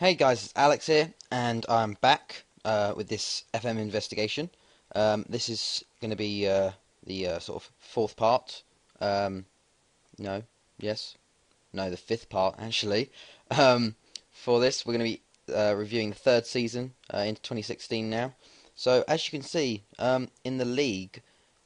Hey guys, it's Alex here, and I'm back with this FM investigation. This is going to be the sort of fourth part. Um, no, yes, no, the fifth part actually. Um, for this, we're going to be reviewing the third season into 2016 now. So as you can see, in the league,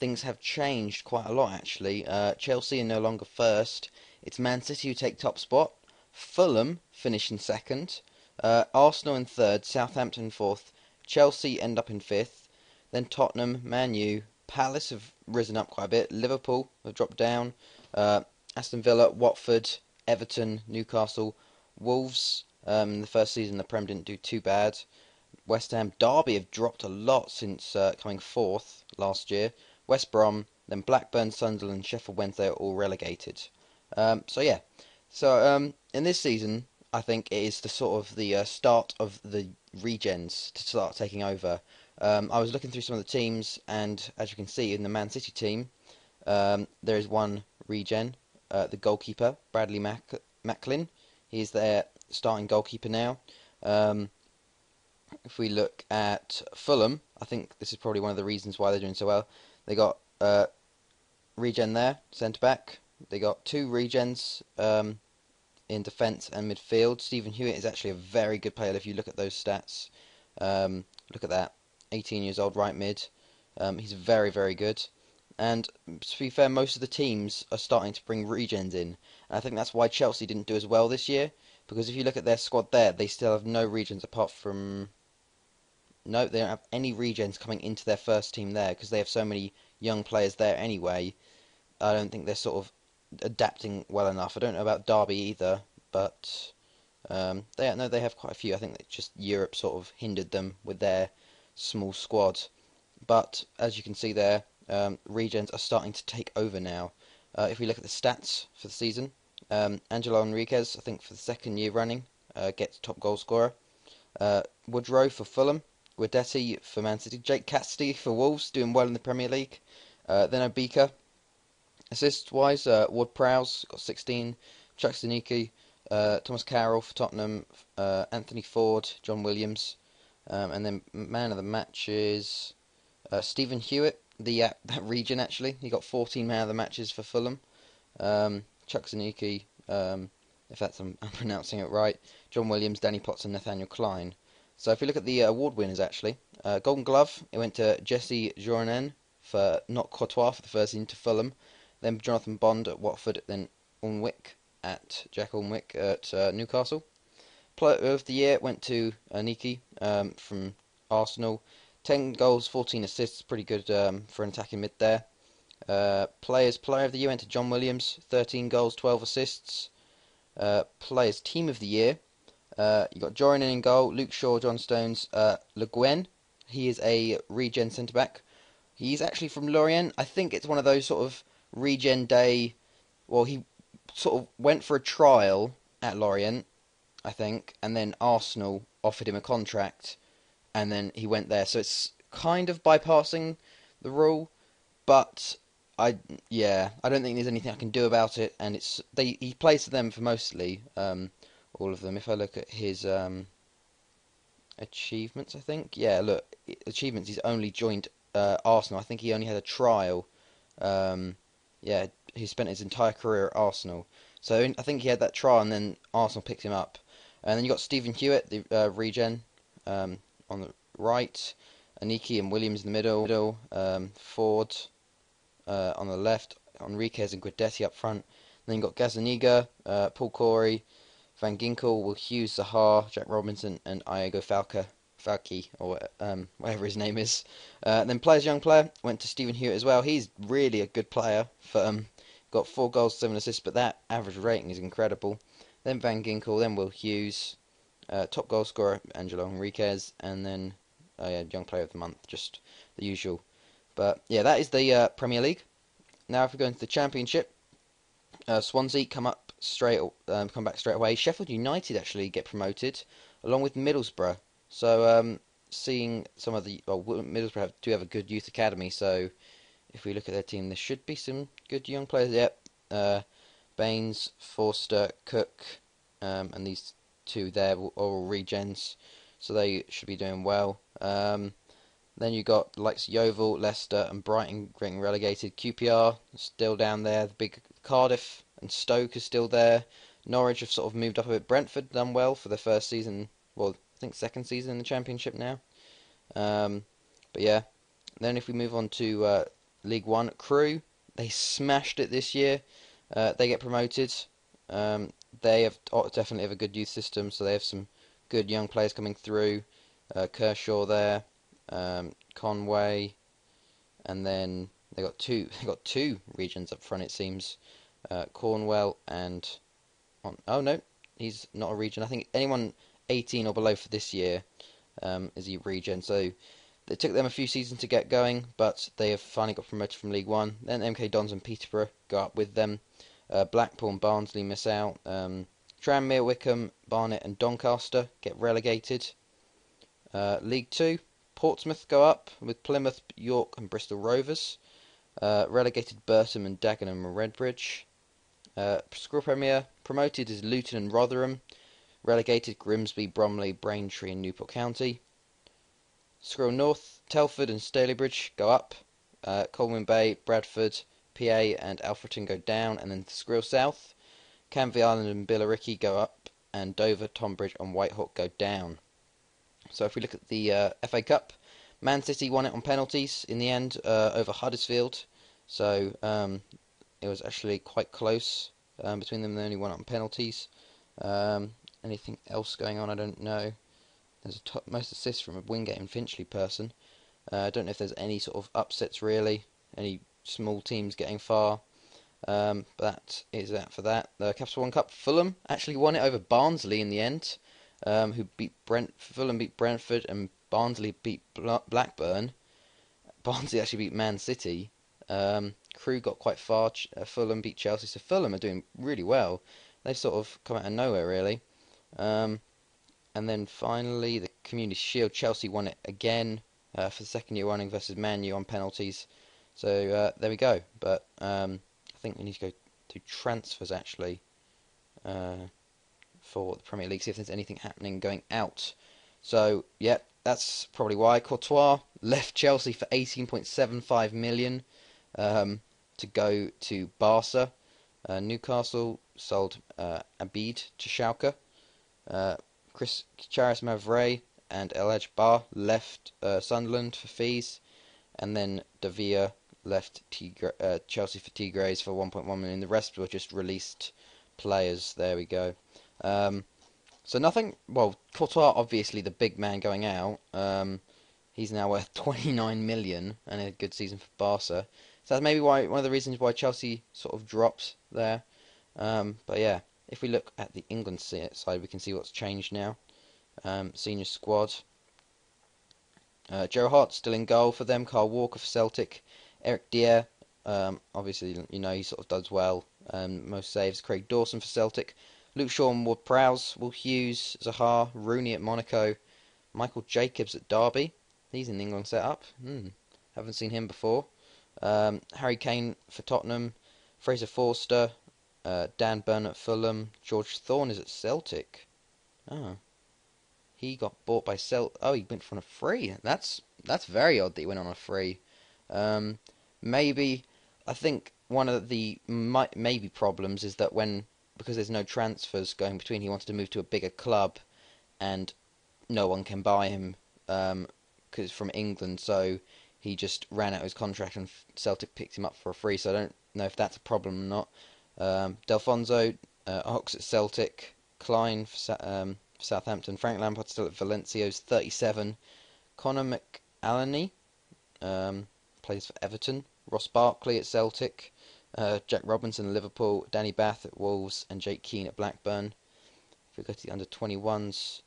things have changed quite a lot actually. Chelsea are no longer first. It's Man City who take top spot. Fulham finish in second. Arsenal in third, Southampton in fourth, Chelsea end up in fifth, then Tottenham, Man U, Palace have risen up quite a bit, Liverpool have dropped down, uh, Aston Villa, Watford, Everton, Newcastle, Wolves. In the first season, the Prem didn't do too bad. West Ham, Derby have dropped a lot since coming fourth last year. West Brom, then Blackburn, Sunderland, Sheffield Wednesday are all relegated. So yeah, in this season, I think it is the sort of the start of the regens to start taking over. I was looking through some of the teams, and as you can see in the Man City team, there is one regen, the goalkeeper Bradley Macklin. He's their starting goalkeeper now. Um, if we look at Fulham, I think this is probably one of the reasons why they're doing so well. They got regen there, centre back. They got two regens in defence and midfield. Stephen Hewitt is actually a very good player if you look at those stats. Look at that, 18 years old, right mid. He's very, very good. And to be fair, most of the teams are starting to bring regens in. And I think that's why Chelsea didn't do as well this year. Because if you look at their squad there, they still have no regens apart from... No, they don't have any regens coming into their first team there because they have so many young players there anyway. I don't think they're sort of adapting well enough. I don't know about Derby either, but they have quite a few. I think that just Europe sort of hindered them with their small squad. But as you can see there, regens are starting to take over now. If we look at the stats for the season, Angelo Enriquez, I think for the second year running, gets top goal scorer. Woodrow for Fulham, Guidetti for Man City, Jake Cassidy for Wolves, doing well in the Premier League. Then Obika. Assist-wise, Ward-Prowse got 16, Chuck Zanicki, Thomas Carroll for Tottenham, Anthony Ford, John Williams, and then man of the matches, Stephen Hewitt, that region actually. He got 14 man of the matches for Fulham. Chuck Zanicki, if I'm pronouncing it right, John Williams, Danny Potts, and Nathaniel Klein. So if we look at the award winners actually, Golden Glove, it went to Jesse Journen for not Courtois for the first season to Fulham. Then Jonathan Bond at Watford, then Jack Alnwick at Newcastle. Player of the year went to Niki from Arsenal. 10 goals, 14 assists, pretty good for an attacking mid there. Player of the year went to John Williams, 13 goals, 12 assists. Players team of the year, you got Joran in goal, Luke Shaw, John Stones, Le Guen. He is a regen centre back. He's actually from Lorient. I think it's one of those sort of regen day. Well, he sort of went for a trial at Lorient, I think, and then Arsenal offered him a contract, and then he went there. So it's kind of bypassing the rule, but I don't think there's anything I can do about it. And he plays for them for mostly all of them. If I look at his achievements, I think look, achievements. He's only joined Arsenal. I think he only had a trial. He spent his entire career at Arsenal. So I think he had that trial, and then Arsenal picked him up. And then you got Stephen Hewitt, the regen, on the right, Aniki and Williams in the middle, Ford on the left, Enriquez and Guidetti up front. And then you got Gazaniga, Paul Corey, Van Ginkel, Will Hughes, Zaha, Jack Robinson, and Iago Falki, or whatever his name is. Then young player, went to Stephen Hewitt as well. He's really a good player. Got 4 goals, 7 assists, but that average rating is incredible. Then Van Ginkel, then Will Hughes, top goal scorer Angelo Enriquez, and then young player of the month, just the usual. But yeah, that is the Premier League. Now if we go into the Championship, Swansea come back straight away. Sheffield United actually get promoted, along with Middlesbrough. So seeing some of Middlesbrough do have a good youth academy. So if we look at their team, there should be some good young players. Yep, Baines, Forster, Cook, and these to their oral regens, so they should be doing well. Then you got the likes of Yeovil, Leicester, and Brighton getting relegated. QPR still down there. The big Cardiff and Stoke is still there. Norwich have sort of moved up a bit. Brentford done well for their first season. Well, I think second season in the Championship now. But yeah, then if we move on to League One, Crewe, they smashed it this year. They get promoted. They have definitely have a good youth system, so they have some good young players coming through. Kershaw there, Conway, and then they got two regions up front. It seems Cornwell and oh no, he's not a region. I think anyone 18 or below for this year is a region. So it took them a few seasons to get going, but they have finally got promoted from League One. Then MK Dons and Peterborough go up with them. Blackpool and Barnsley miss out. Tranmere, Wickham, Barnet and Doncaster get relegated. League 2, Portsmouth go up with Plymouth, York and Bristol Rovers. Relegated Burton and Dagenham and Redbridge. School Premier promoted is Luton and Rotherham. Relegated Grimsby, Bromley, Braintree and Newport County. Squirrel North, Telford and Stalybridge go up. Colwyn Bay, Bradford, PA and Alfreton go down. And then Squirrel South, Canvey Island and Billericay go up. And Dover, Tonbridge and Whitehawk go down. So if we look at the FA Cup, Man City won it on penalties in the end over Huddersfield. So it was actually quite close between them. They only won it on penalties. Anything else going on? I don't know. There's most assists from a Wingate and Finchley person. I don't know if there's any sort of upsets really. Any small teams getting far. But that is that for that. The Capital One Cup, Fulham actually won it over Barnsley in the end. Who beat Fulham beat Brentford and Barnsley beat Blackburn. Barnsley actually beat Man City. Crewe got quite far. Fulham beat Chelsea. So Fulham are doing really well. They've sort of come out of nowhere really. And then finally the Community Shield. Chelsea won it again for the second year running versus Man U on penalties. So there we go. But I think we need to go to transfers actually. For the Premier League, see if there's anything happening going out. So, yeah, that's probably why. Courtois left Chelsea for 18.75 million to go to Barca. Newcastle sold Abid to Schalke. Chris Charis Mavray and El Bar left Sunderland for fees. And then Davia left Chelsea for Tigres for 1.1 million. The rest were just released players. There we go. So nothing. Well, Courtois obviously the big man going out. He's now worth 29 million and a good season for Barca. So that's maybe why one of the reasons why Chelsea sort of dropped there. But yeah, if we look at the England side, we can see what's changed now. Senior squad. Joe Hart still in goal for them. Carl Walker for Celtic. Eric Dier, obviously you know he sort of does well. Most saves. Craig Dawson for Celtic. Luke Shaw and Ward-Prowse, Will Hughes, Zaha, Rooney at Monaco, Michael Jacobs at Derby. He's in the England setup. Haven't seen him before. Harry Kane for Tottenham, Fraser Forster, Dan Burn at Fulham, George Thorne is at Celtic. Oh, he got bought by Oh, he went on a free. That's very odd that he went on a free. Maybe I think one of the maybe problems is that because there's no transfers going between, he wants to move to a bigger club, and no one can buy him because from England. So he just ran out his contract, and Celtic picked him up for a free. So I don't know if that's a problem or not. Delfonso, Ox at Celtic, Klein for Southampton, Frank Lampard still at Valencia's 37. Conor McAleny plays for Everton. Ross Barkley at Celtic. Jack Robinson at Liverpool, Danny Bath at Wolves, and Jake Keane at Blackburn. If we go to the under-21s,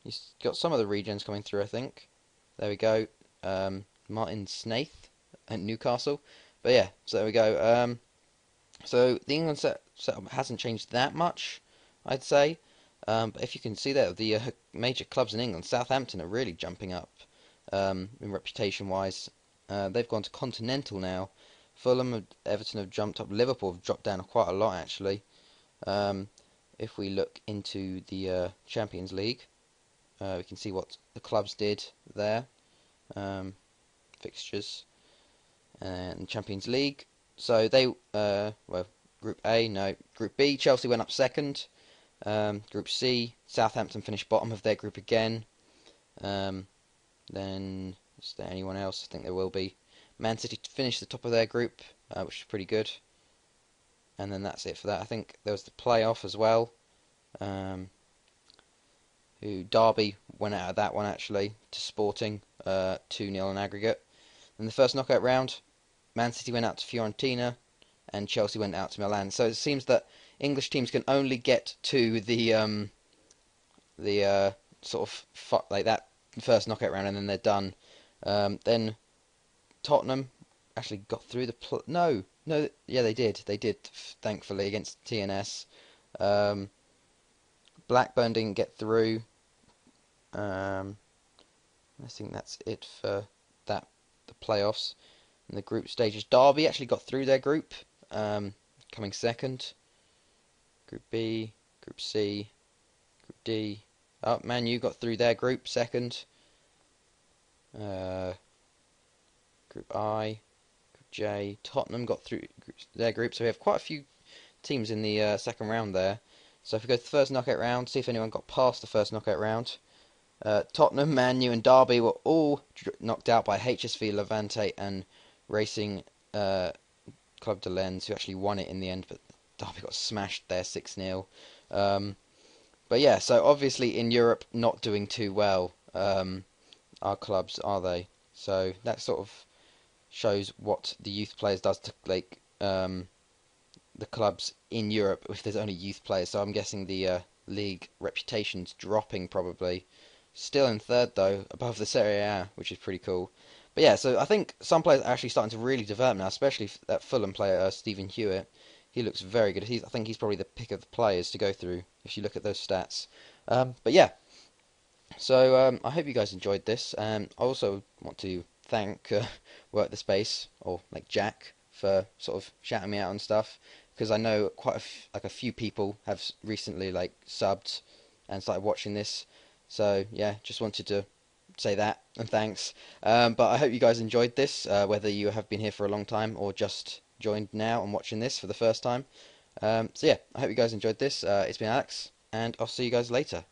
you've got some of the regions coming through, I think. There we go. Martin Snaith at Newcastle. But yeah, so there we go. So the England setup hasn't changed that much, I'd say. But if you can see there, the major clubs in England, Southampton are really jumping up in reputation-wise. They've gone to Continental now. Fulham and Everton have jumped up. Liverpool have dropped down quite a lot, actually. If if we look into the Champions League, we can see what the clubs did there. Fixtures and Champions League. So they, well, Group A, no, Group B, Chelsea went up second. Group C, Southampton finished bottom of their group again. Then, is there anyone else? I think there will be. Man City finished the top of their group, which is pretty good. And then that's it for that. I think there was the playoff as well. Derby went out of that one actually to Sporting, 2-0 in aggregate. In the first knockout round, Man City went out to Fiorentina, and Chelsea went out to Milan. So it seems that English teams can only get to the sort of like that first knockout round, and then they're done. Then Tottenham actually got through the no, yeah, they did, thankfully, against TNS. Blackburn didn't get through. I think that's it for that, the playoffs. In the group stages, Derby actually got through their group, coming second. Group B, Group C, Group D. Oh, Man U got through their group second. Group I, Group J. Tottenham got through their group, so we have quite a few teams in the second round there. So if we go to the first knockout round, see if anyone got past the first knockout round. Tottenham, Man U and Derby were all knocked out by HSV Levante and Racing Club de Lens, who actually won it in the end, but Derby got smashed there 6-0. But yeah, so obviously in Europe, not doing too well, our clubs, are they? So that sort of shows what the youth players does to like the clubs in Europe if there's only youth players. So I'm guessing the league reputation's dropping probably. Still in third though, above the Serie A, which is pretty cool. But yeah, so I think some players are actually starting to really develop now, especially that Fulham player, Stephen Hewitt. He looks very good. I think he's probably the pick of the players to go through if you look at those stats. But yeah, so I hope you guys enjoyed this. I also want to thank Work the Space, or like Jack, for sort of shouting me out and stuff, because I know quite a few people have recently like subbed and started watching this. So yeah, just wanted to say that and thanks. But I hope you guys enjoyed this, whether you have been here for a long time or just joined now and watching this for the first time. So yeah, I hope you guys enjoyed this. It's been Alex, and I'll see you guys later.